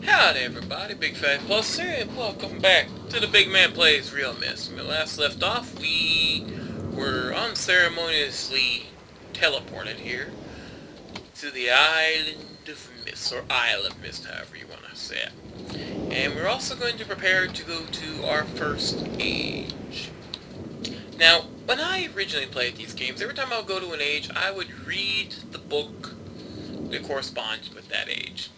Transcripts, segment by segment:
Howdy everybody, Big Fat Plus here, and welcome back to the BygMan Plays realMYST. When we last left off, we were unceremoniously teleported here to the Island of Mist, or Isle of Mist, however you want to say it. And we're also going to prepare to go to our first age. Now, when I originally played these games, every time I would go to an age, I would read the book that corresponds with that age.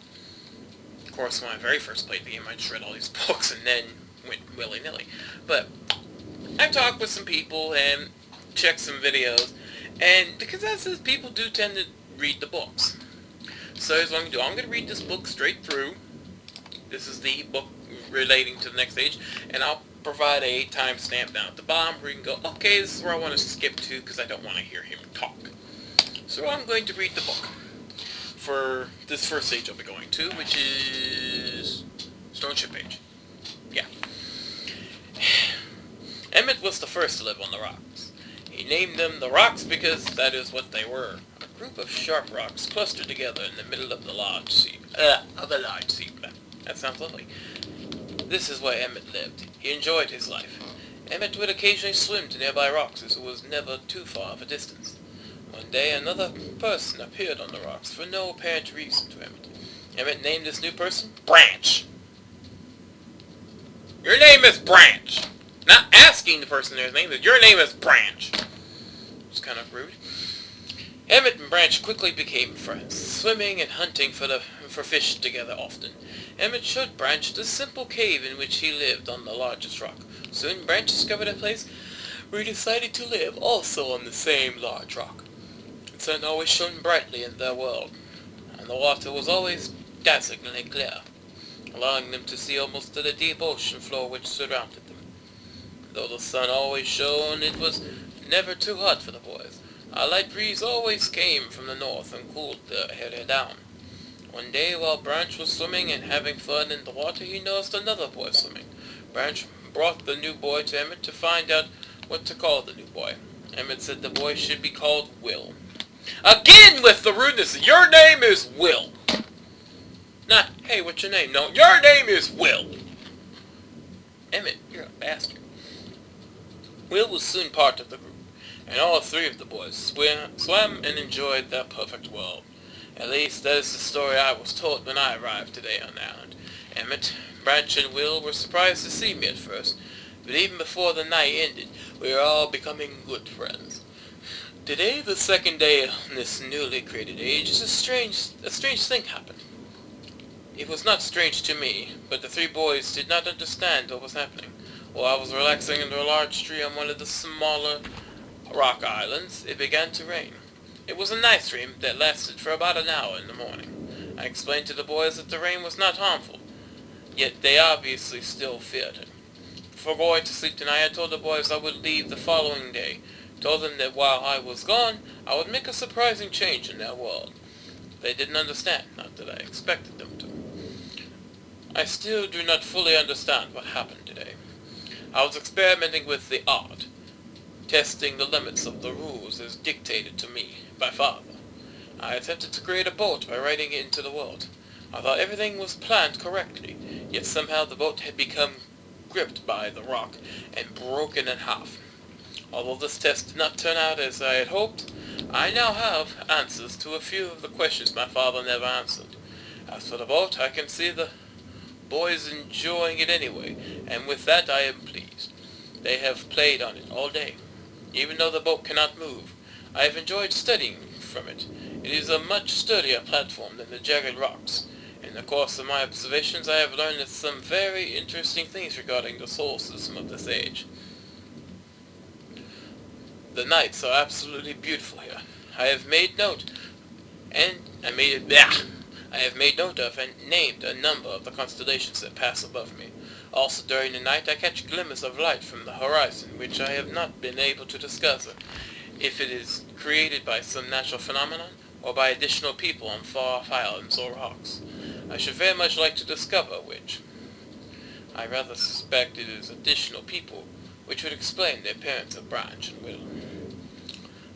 Of course, when I very first played the game, I just read all these books and then went willy-nilly. But I've talked with some people and checked some videos, and the consensus people do tend to read the books. So here's what I'm going to do. I'm going to read this book straight through. This is the book relating to the next age, and I'll provide a timestamp down at the bottom where you can go, okay, this is where I want to skip to because I don't want to hear him talk. So I'm going to read the book for this first age I'll be going to, which is Stoneship Age. Yeah. Emmett was the first to live on the rocks. He named them the rocks because that is what they were. A group of sharp rocks clustered together in the middle of the large sea. That sounds lovely. This is where Emmett lived. He enjoyed his life. Emmett would occasionally swim to nearby rocks as it was never too far of a distance. One day, another person appeared on the rocks for no apparent reason to Emmett. Emmett named this new person Branch. Your name is Branch. Not asking the person their name, but your name is Branch. It's kind of rude. Emmett and Branch quickly became friends, swimming and hunting for fish together often. Emmett showed Branch the simple cave in which he lived on the largest rock. Soon, Branch discovered a place where he decided to live, also on the same large rock. The sun always shone brightly in their world, and the water was always dazzlingly clear, allowing them to see almost to the deep ocean floor which surrounded them. Though the sun always shone, it was never too hot for the boys. A light breeze always came from the north and cooled their area down. One day, while Branch was swimming and having fun in the water, he noticed another boy swimming. Branch brought the new boy to Emmett to find out what to call the new boy. Emmett said the boy should be called Will. Again with the rudeness. Your name is Will. Not, hey, what's your name? No, your name is Will. Emmett, you're a bastard. Will was soon part of the group, and all three of the boys swam and enjoyed their perfect world. At least that is the story I was told when I arrived today on the island. Emmett, Branch, and Will were surprised to see me at first, but even before the night ended, we were all becoming good friends. Today, the second day on this newly created age, a strange thing happened. It was not strange to me, but the three boys did not understand what was happening. While I was relaxing under a large tree on one of the smaller rock islands, it began to rain. It was a nice rain that lasted for about an hour in the morning. I explained to the boys that the rain was not harmful, yet they obviously still feared it. Before going to sleep tonight, I told the boys I would leave the following day. Told them that while I was gone, I would make a surprising change in their world. They didn't understand, not that I expected them to. I still do not fully understand what happened today. I was experimenting with the art, testing the limits of the rules as dictated to me by Father. I attempted to create a boat by writing it into the world. I thought everything was planned correctly, yet somehow the boat had become gripped by the rock and broken in half. Although this test did not turn out as I had hoped, I now have answers to a few of the questions my father never answered. As for the boat, I can see the boys enjoying it anyway, and with that I am pleased. They have played on it all day. Even though the boat cannot move, I have enjoyed studying from it. It is a much sturdier platform than the jagged rocks. In the course of my observations, I have learned some very interesting things regarding the solar system of this age. The nights are absolutely beautiful here. I have made note of and named a number of the constellations that pass above me. Also during the night I catch glimmers of light from the horizon which I have not been able to discover if it is created by some natural phenomenon or by additional people on far-off islands or rocks. I should very much like to discover which. I rather suspect it is additional people, which would explain the appearance of Branch and Will.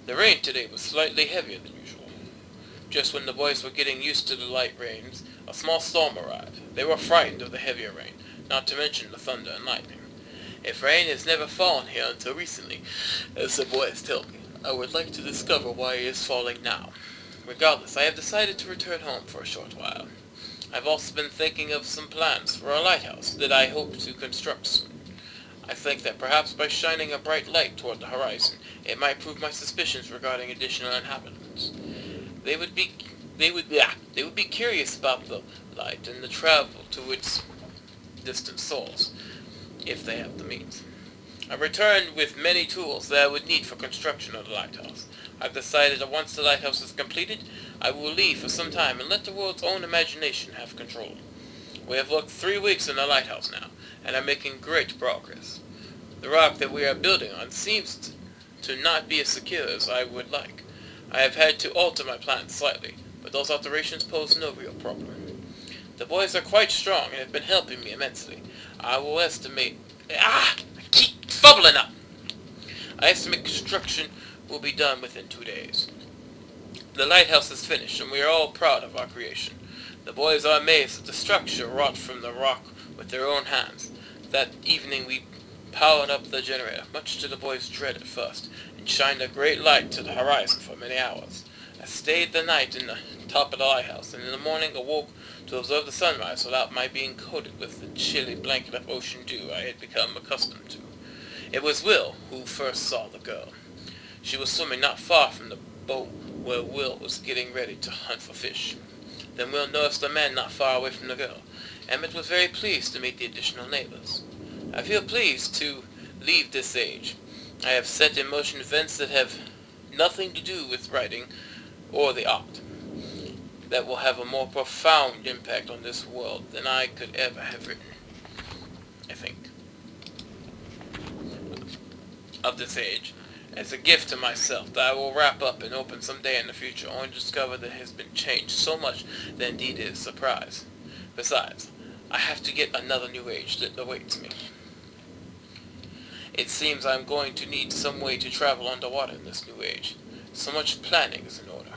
The rain today was slightly heavier than usual. Just when the boys were getting used to the light rains, a small storm arrived. They were frightened of the heavier rain, not to mention the thunder and lightning. If rain has never fallen here until recently, as the boys tell me, I would like to discover why it is falling now. Regardless, I have decided to return home for a short while. I've also been thinking of some plans for a lighthouse that I hope to construct soon. I think that perhaps by shining a bright light toward the horizon, it might prove my suspicions regarding additional inhabitants. They would be curious about the light and the travel to its distant source, if they have the means. I returned with many tools that I would need for construction of the lighthouse. I've decided that once the lighthouse is completed, I will leave for some time and let the world's own imagination have control. We have worked 3 weeks in the lighthouse now, and are making great progress. The rock that we are building on seems to not be as secure as I would like. I have had to alter my plans slightly, but those alterations pose no real problem. The boys are quite strong and have been helping me immensely. I keep fumbling up! I estimate construction will be done within 2 days. The lighthouse is finished, and we are all proud of our creation. The boys are amazed at the structure wrought from the rock with their own hands. That evening we powered up the generator, much to the boys' dread at first, and shined a great light to the horizon for many hours. I stayed the night in the top of the lighthouse, and in the morning awoke to observe the sunrise without my being coated with the chilly blanket of ocean dew I had become accustomed to. It was Will who first saw the girl. She was swimming not far from the boat where Will was getting ready to hunt for fish. Then Will noticed a man not far away from the girl. Emmett was very pleased to meet the additional neighbors. I feel pleased to leave this age. I have set in motion events that have nothing to do with writing or the art, that will have a more profound impact on this world than I could ever have written, I think. Of this age, as a gift to myself that I will wrap up and open someday in the future, only to discover that it has been changed so much that indeed it is a surprise. Besides, I have to get another new age that awaits me. It seems I am going to need some way to travel underwater in this new age. So much planning is in order.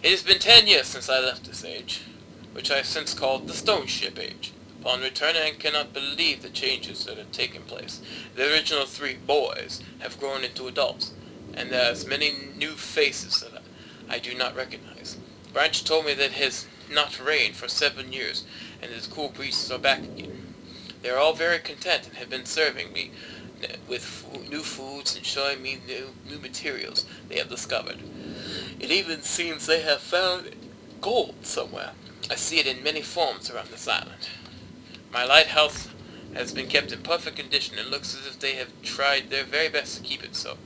It has been 10 years since I left this age, which I have since called the Stoneship Age. Upon returning, I cannot believe the changes that have taken place. The original 3 boys have grown into adults, and there are many new faces that I do not recognize. Branch told me that it has not rained for 7 years, and his cool breezes are back again. They are all very content and have been serving me with new foods and showing me new materials they have discovered. It even seems they have found gold somewhere. I see it in many forms around this island. My lighthouse has been kept in perfect condition and looks as if they have tried their very best to keep it so.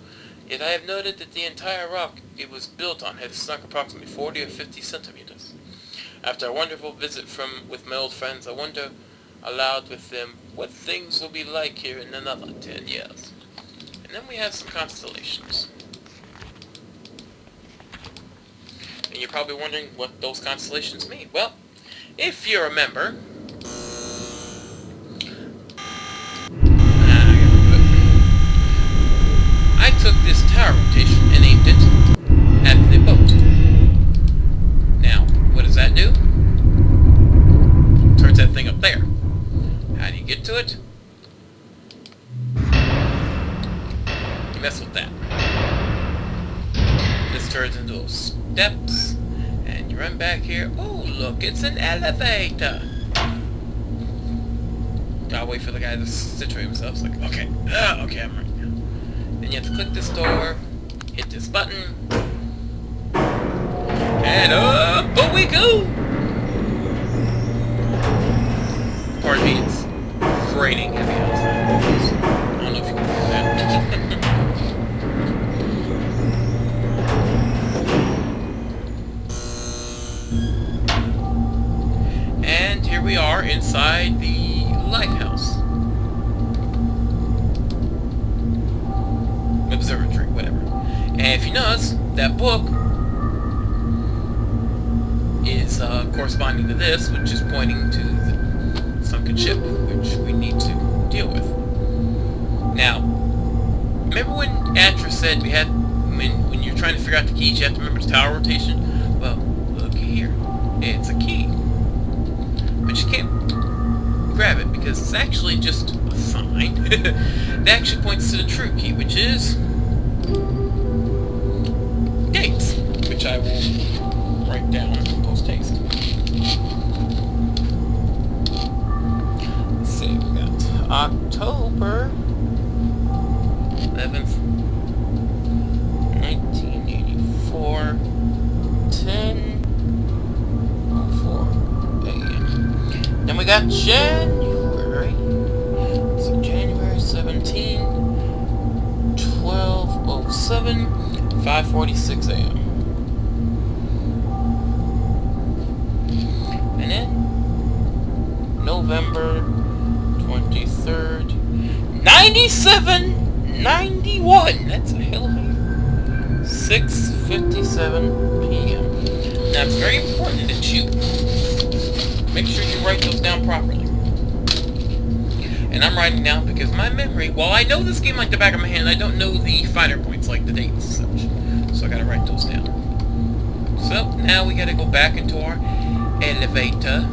Yet I have noted that the entire rock it was built on has sunk approximately 40 or 50 centimeters. After a wonderful visit with my old friends, I wonder aloud with them what things will be like here in another 10 years. And then we have some constellations. And you're probably wondering what those constellations mean. Well, if you remember, I took this tower rotation and aimed it at the boat. Now, what does that do? Turns that thing up there. How do you get to it? You mess with that. This turns into those steps, and you run back here. Oh, look, it's an elevator. Gotta wait for the guy to situate himself. It's like, okay, okay, I'm ready now. Then you have to click this door, hit this button, and up we go! Pardon me, it's raining heavy outside. I don't know if you can hear that. And here we are inside the lighthouse. Observatory, whatever. And if you notice, that book is corresponding to this, which is pointing to the sunken ship, which we need to deal with. Now, remember when Atra said we had, when you're trying to figure out the keys, you have to remember the tower rotation? Well, It's a key. But you can't grab it because it's actually just a sign that actually points to the true key, which is dates, which I will write down post haste. Let's see, we got October 11th, 1984, 10:04 a.m. Then we got January, so January 17, 12:07, 5:46 a.m. And then November 23rd, 9791. That's a hell of a year. 6:57 p.m. Now it's very important that you make sure you write those down properly. And I'm writing down because my memory, while I know this game like the back of my hand, I don't know the finer points like the dates and such. So I gotta write those down. So now we gotta go back into our elevator.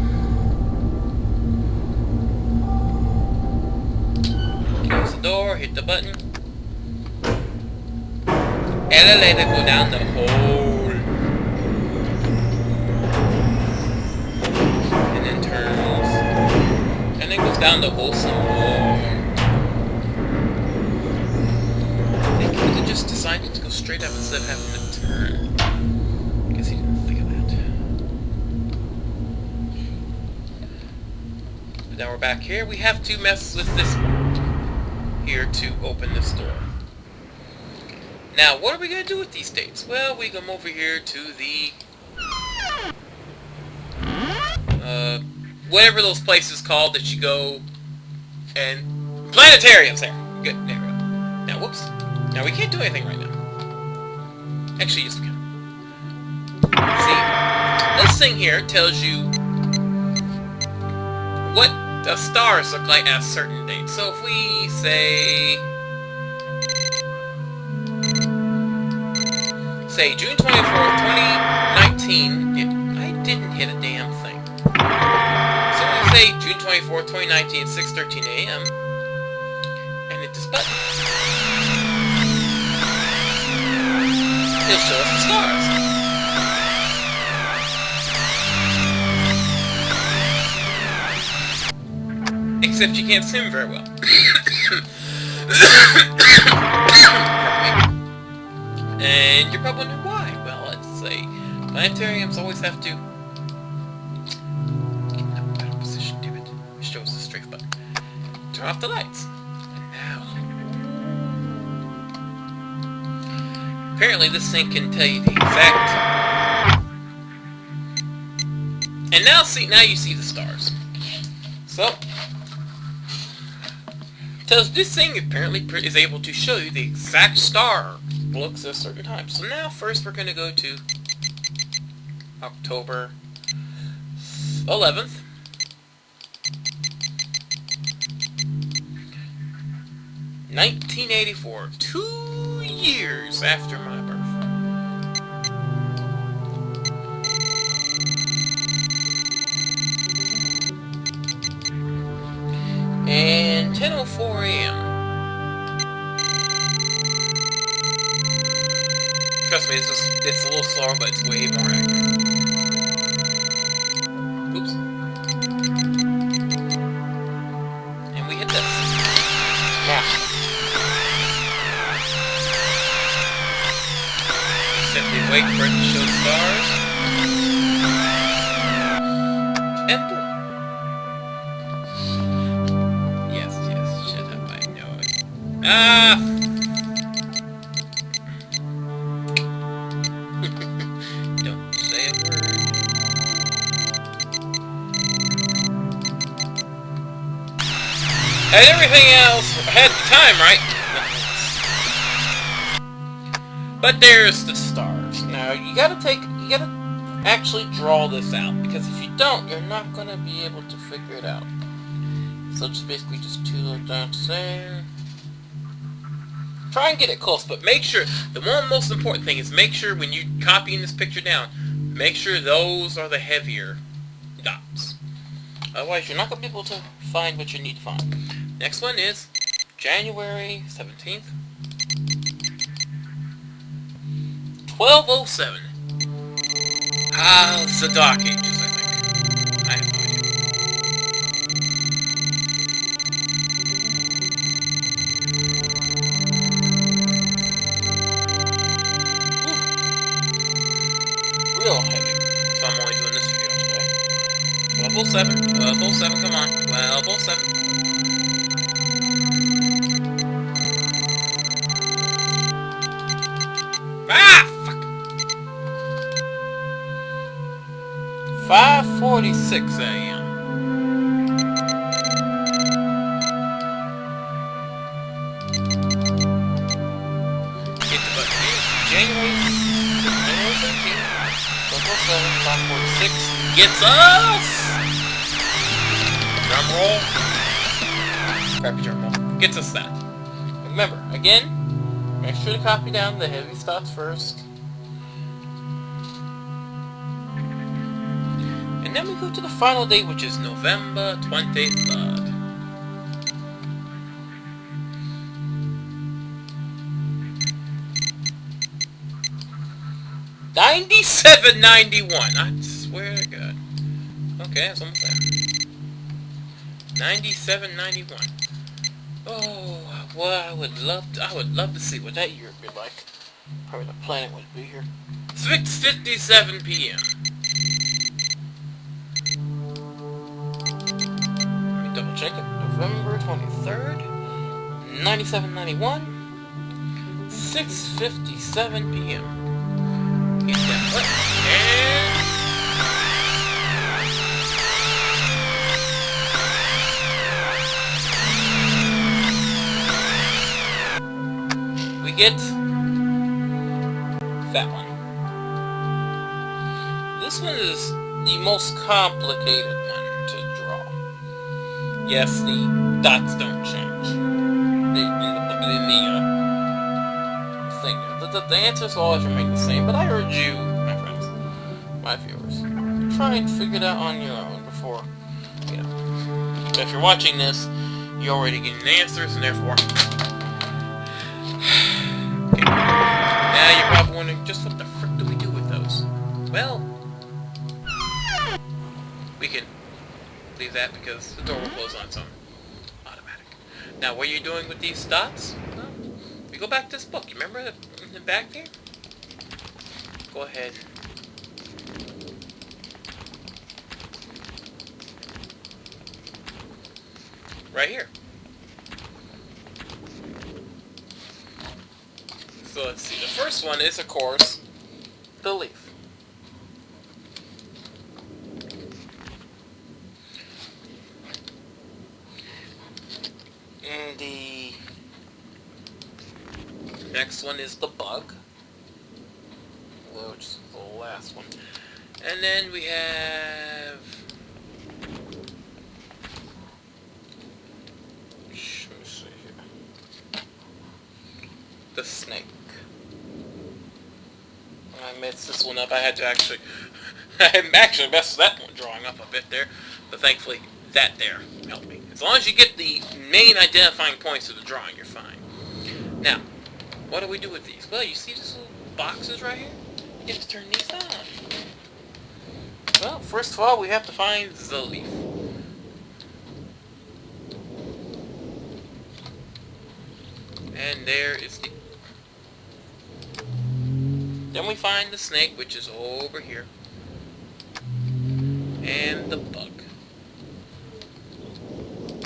Close the door, hit the button. Elevator go down the hole. And then turns. And then goes down the hole some more. I think he could have just decided to go straight up instead of having to turn. I guess he didn't think of that. But now we're back here. We have to mess with this here to open this door. Now, what are we going to do with these dates? Well, we come over here to the whatever those places called that you go and planetariums there. Good, there we go. Now, whoops. Now we can't do anything right now. Actually, yes we can. See, this thing here tells you what the stars look like at a certain date. So if we say June 24th, 2019, I didn't hit a damn thing. So we say June 24th, 2019 at 6:13 a.m. and hit this button. It'll show us the stars. Except you can't swim very well. And you're probably wondering why. Well, let's say planetariums always have to get in a better position, damn it. It shows the strafe button. Turn off the lights. And now, apparently this thing can tell you the exact. And now you see the stars. So tells this thing apparently is able to show you the exact star looks at a certain time. So now first we're going to go to October 11th. (1984), 2 years after my birth. And 10:04 a.m. Trust me, it's a little slower, but it's way more accurate. Oops. And we hit this. Now. Simply wait for it to show stars. And boom. Yes, shut up, I know it. Don't say a word. And everything else had the time, right? But there's the stars. Now, you gotta actually draw this out, because if you don't, you're not gonna be able to figure it out. So just basically just two little dots there. Try and get it close, but make sure, the one most important thing is make sure when you're copying this picture down, make sure those are the heavier dots. Otherwise, you're not going to be able to find what you need to find. Next one is January 17th. 1207. It's the Dark Ages, I think. I have no idea. Whew. Real heavy. So I'm only doing this video today. 1207, 1207, come on. 1207. Ah! 5:46 a.m. Get the button here. January 17th. 5:46 gets us. Drum roll. Crappy drum roll. Gets us that. Remember, again, make sure to copy down the heavy spots first. And then we go to the final date, which is November 23rd. $97.91. I swear to God. Okay, that's almost there. $97.91. Oh, well, I would love to see what that year would be like. Probably the planet would be here. 6:57 p.m. Double check it. November 23rd, 97.91, 6:57 p.m. Hit that button, and we get that one. This one is the most complicated one to draw. Yes, the dots don't change. The answers will always remain the same, but I urge you, my friends, my viewers, try and figure it out on your own before, you know. If you're watching this, you're already getting the answers, and therefore... Okay. Now you're probably wondering, just what the frick do we do with those? Well, we can leave that because the door will close on its own. Automatic. Now, what are you doing with these dots? Well, we go back to this book. You remember in the back there? Go ahead. Right here. So let's see. The first one is, of course, the leaf. And the next one is the bug, which is the last one. And then we have... let me see here. The snake. I messed this one up. I had to actually... I actually messed that one drawing up a bit there. But thankfully, that there helped me. As long as you get the main identifying points of the drawing, you're fine. Now, what do we do with these? Well, you see these little boxes right here? You have to turn these on. Well, first of all, we have to find the leaf. And there is the... then we find the snake, which is over here. And the bug.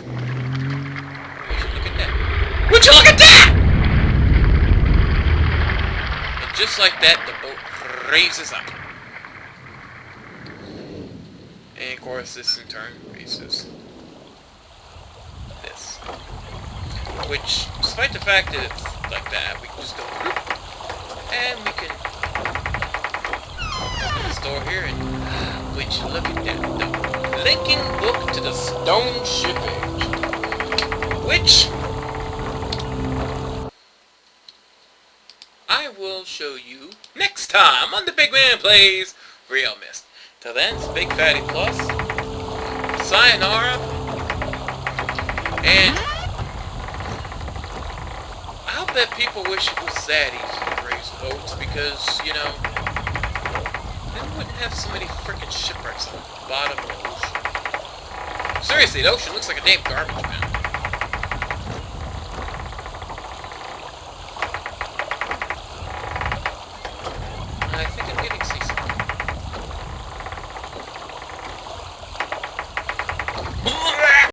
Would you look at that? Would you look at that? And just like that, the boat raises up. And of course, this in turn raises this. Which, despite the fact that it's like that, we can just go whoop, and we can open this door here and would you look at that? The linking book to the Stoneship Age. Which I will show you next time on the BygMan Plays realMYST. Till then, it's Big Fatty Plus. Sayonara. And I'll bet people wish it was that easy to raise boats because, you know, then we wouldn't have so many frickin' shipwrecks on the bottom of the ocean. Seriously, the ocean looks like a damn garbage bin.